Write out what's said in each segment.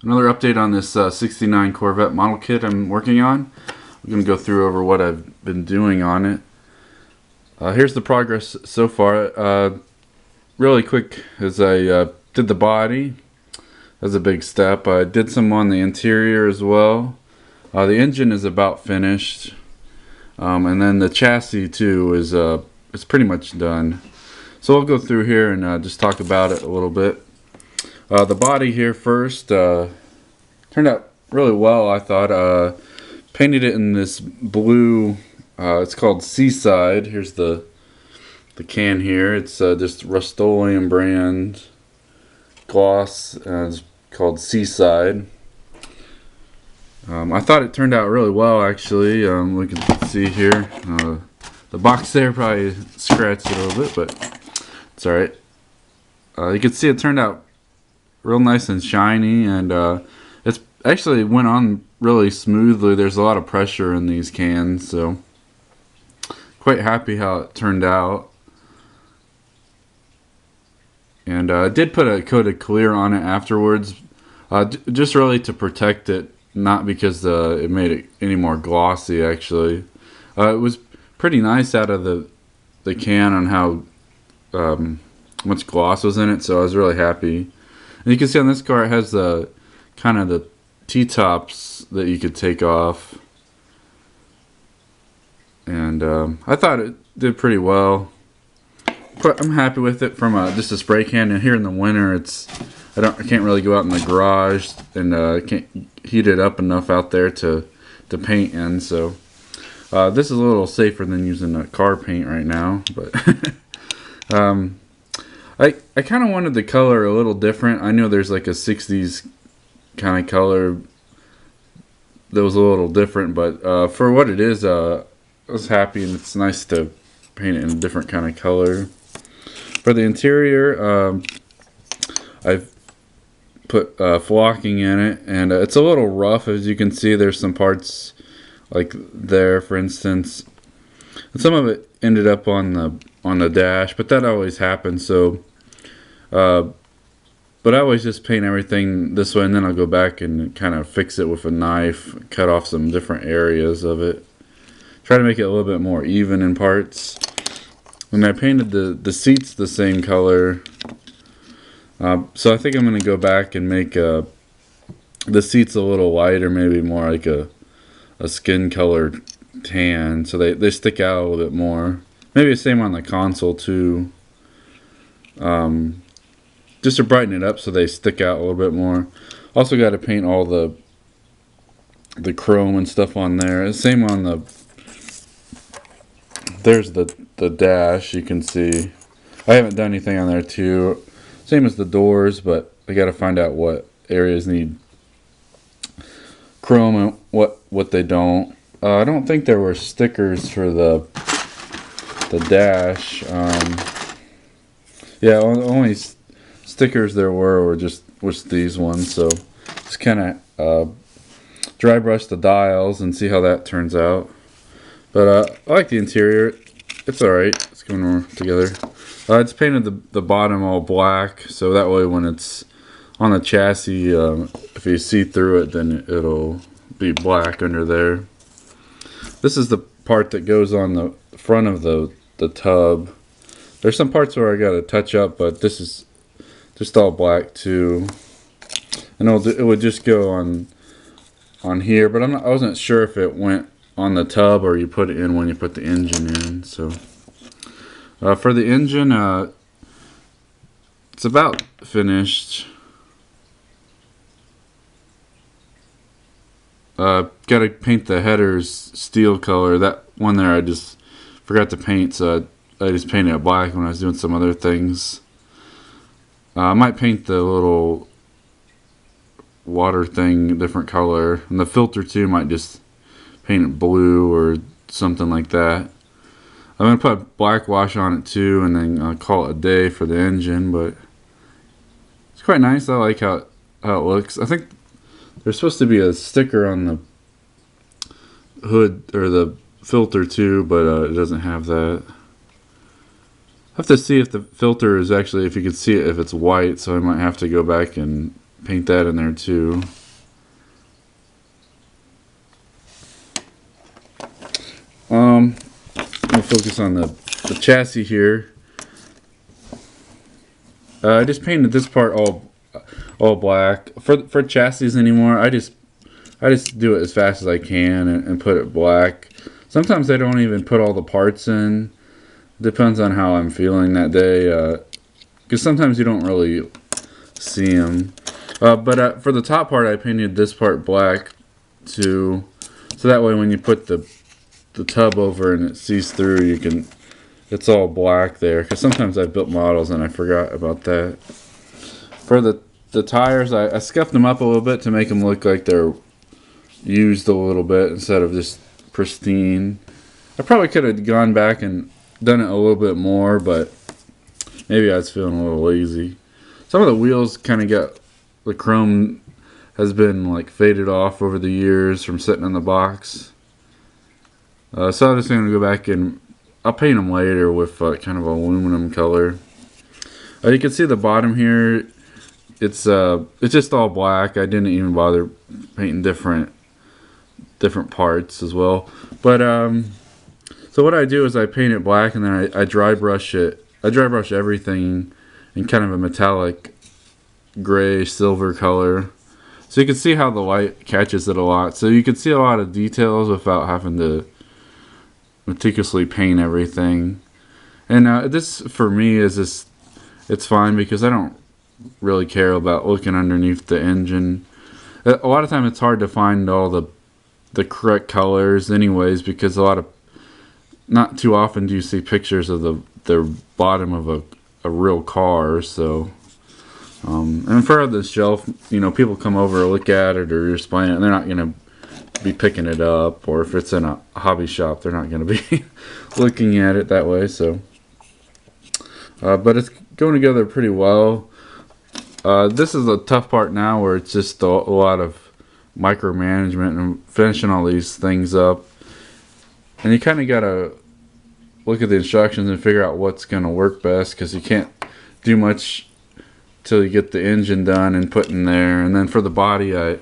Another update on this 69 Corvette model kit I'm working on. I'm going to go through over what I've been doing on it. Here's the progress so far. Really quick, as I did the body. That's a big step. I did some on the interior as well. The engine is about finished. And then the chassis too is pretty much done. So I'll go through here and just talk about it a little bit. The body here first turned out really well, I thought. Painted it in this blue, it's called Seaside. Here's the can here. It's just Rust-Oleum brand gloss. It's called Seaside. I thought it turned out really well, actually. We can see here. The box there probably scratched it a little bit, but it's alright. You can see it turned out real nice and shiny, and it's actually went on really smoothly. There's a lot of pressure in these cans, so quite happy how it turned out. And I did put a coat of clear on it afterwards, just really to protect it, not because it made it any more glossy. Actually, it was pretty nice out of the can on how much gloss was in it, so I was really happy. And you can see on this car it has the kind of the T-tops that you could take off. And I thought it did pretty well. But I'm happy with it from just a spray can. And here in the winter, I can't really go out in the garage, and can't heat it up enough out there to paint in. So this is a little safer than using a car paint right now. But I kind of wanted the color a little different. I know there's like a 60s kind of color that was a little different, but for what it is, I was happy, and it's nice to paint it in a different kind of color. For the interior, I've put flocking in it, and it's a little rough. As you can see, there's some parts like there, for instance, and some of it ended up on the dash, but that always happens. So but I always just paint everything this way, and then I'll go back and kind of fix it with a knife, cut off some different areas of it, try to make it a little bit more even in parts. And I painted the seats the same color, so I think I'm going to go back and make the seats a little lighter, maybe more like a skin colored tan, so they stick out a little bit more. Maybe the same on the console too, just to brighten it up so they stick out a little bit more. Also got to paint all the chrome and stuff on there. Same on there's the dash, you can see. I haven't done anything on there too. Same as the doors, but I got to find out what areas need chrome and what they don't. I don't think there were stickers for the dash. Yeah, only stickers there were just these ones. So just kind of dry brush the dials and see how that turns out. But I like the interior. It's alright. It's going together. I just painted the bottom all black, so that way when it's on the chassis, if you see through it, then it'll be black under there. This is the part that goes on the front of the tub. There's some parts where I got to touch up, but this is just all black too. And it would just go on here, but I wasn't sure if it went on the tub or you put it in when you put the engine in. So for the engine, it's about finished. Got to paint the headers steel color. That one there I just forgot to paint, so I just painted it black when I was doing some other things. I might paint the little water thing a different color, and the filter too might just paint it blue or something like that. I'm going to put black wash on it too, and then call it a day for the engine, but it's quite nice. I like how it looks. I think there's supposed to be a sticker on the hood or the filter too, but it doesn't have that. I have to see if the filter is actually, if you can see it, if it's white, so I might have to go back and paint that in there too. We'll focus on the chassis here. I just painted this part all black. For chassis anymore, I just do it as fast as I can and put it black. Sometimes I don't even put all the parts in. Depends on how I'm feeling that day. Because sometimes you don't really see them. But for the top part, I painted this part black too. So that way when you put the tub over and it sees through, it's all black there. Because sometimes I've built models and I forgot about that. For the tires, I scuffed them up a little bit to make them look like they're used a little bit instead of just pristine. I probably could have gone back and done it a little bit more, but maybe I was feeling a little lazy. Some of the wheels kind of got, the chrome has been like faded off over the years from sitting in the box. So I'm just going to go back and I'll paint them later with kind of aluminum color. You can see the bottom here. It's just all black. I didn't even bother painting different parts as well. But so what I do is I paint it black and then I dry brush it. I dry brush everything in kind of a metallic gray silver color, so you can see how the light catches it a lot. So you can see a lot of details without having to meticulously paint everything. And this for me is just, it's fine because I don't really care about looking underneath the engine. A lot of time it's hard to find all the correct colors anyways, because not too often do you see pictures of the bottom of a real car. So and for the shelf, people come over and look at it or you're displaying it and they're not going to be picking it up, or if it's in a hobby shop they're not going to be looking at it that way. So but it's going together pretty well. This is the tough part now, where it's just a lot of micromanagement and finishing all these things up, and you kind of got to look at the instructions and figure out what's going to work best, because you can't do much till you get the engine done and put in there. And then for the body, I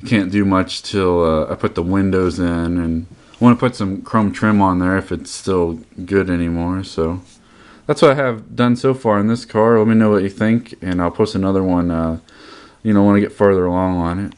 can't do much till I put the windows in, and I want to put some chrome trim on there if it's still good anymore. So that's what I have done so far in this car. Let me know what you think, and I'll post another one when I get further along on it.